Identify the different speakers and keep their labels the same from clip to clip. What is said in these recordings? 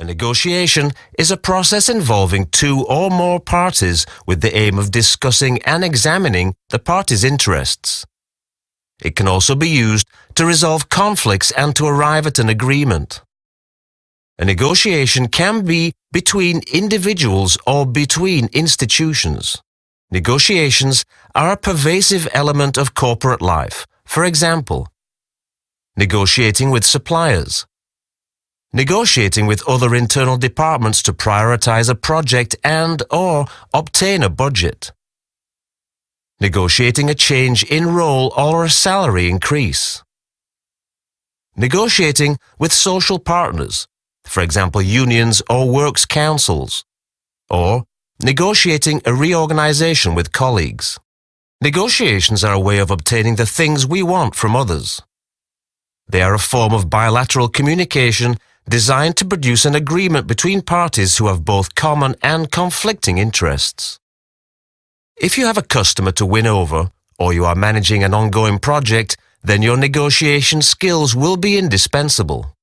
Speaker 1: A negotiation is a process involving two or more parties with the aim of discussing and examining the parties' interests. It can also be used to resolve conflicts and to arrive at an agreement. A negotiation can be between individuals or between institutions. Negotiations are a pervasive element of corporate life. For example, negotiating with suppliers, negotiating with other internal departments to prioritize a project and/or obtain a budget, negotiating a change in role or a salary increase, negotiating with social partners, for example unions or works councils, or negotiating a reorganization with colleagues. Negotiations are a way of obtaining the things we want from others. They are a form of bilateral communication designed to produce an agreement between parties who have both common and conflicting interests. If you have a customer to win over, or you are managing an ongoing project, then your negotiation skills will be indispensable.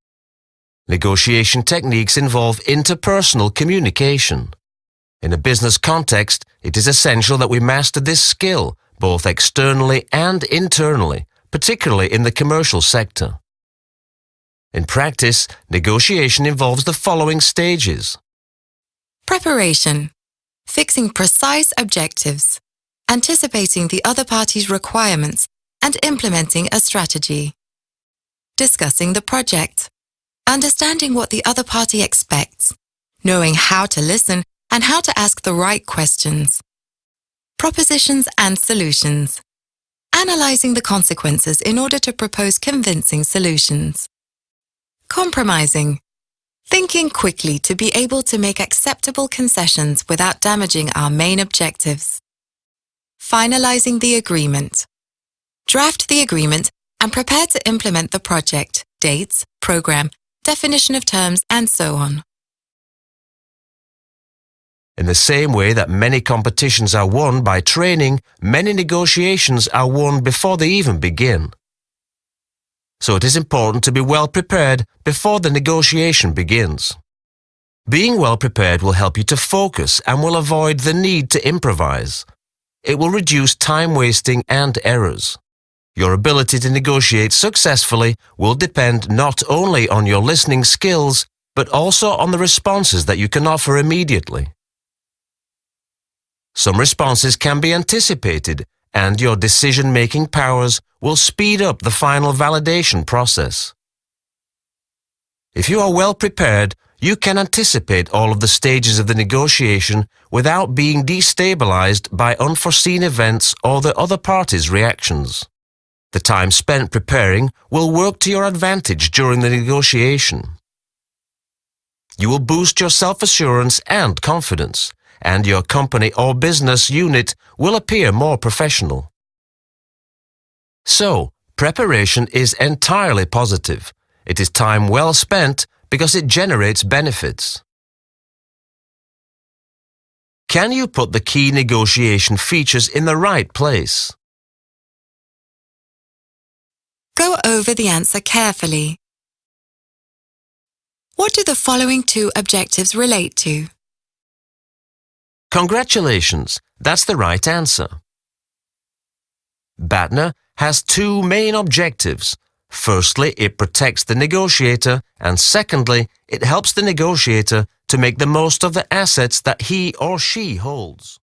Speaker 1: Negotiation techniques involve interpersonal communication. In a business context, it is essential that we master this skill, both externally and internally, particularly in the commercial sector. In practice, negotiation involves the following stages.
Speaker 2: Preparation. Fixing precise objectives. Anticipating the other party's requirements and implementing a strategy. Discussing the project. Understanding what the other party expects. Knowing how to listen and how to ask the right questions. Propositions and solutions. Analyzing the consequences in order to propose convincing solutions. Compromising. Thinking quickly to be able to make acceptable concessions without damaging our main objectives. Finalizing the agreement. Draft the agreement and prepare to implement the project, dates, program, definition of terms, and so on.
Speaker 1: In the same way that many competitions are won by training, many negotiations are won before they even begin. So it is important to be well prepared before the negotiation begins. Being well prepared will help you to focus and will avoid the need to improvise. It will reduce time wasting and errors. Your ability to negotiate successfully will depend not only on your listening skills, but also on the responses that you can offer immediately. Some responses can be anticipated, and your decision-making powers will speed up the final validation process. If you are well prepared, you can anticipate all of the stages of the negotiation without being destabilized by unforeseen events or the other party's reactions. The time spent preparing will work to your advantage during the negotiation. You will boost your self-assurance and confidence, and your company or business unit will appear more professional. So, preparation is entirely positive. It is time well spent because it generates benefits. Can you put the key negotiation features in the right place?
Speaker 2: Go over the answer carefully. What do the following two objectives relate to?
Speaker 1: Congratulations, that's the right answer. BATNA has two main objectives. Firstly, it protects the negotiator, and secondly, it helps the negotiator to make the most of the assets that he or she holds.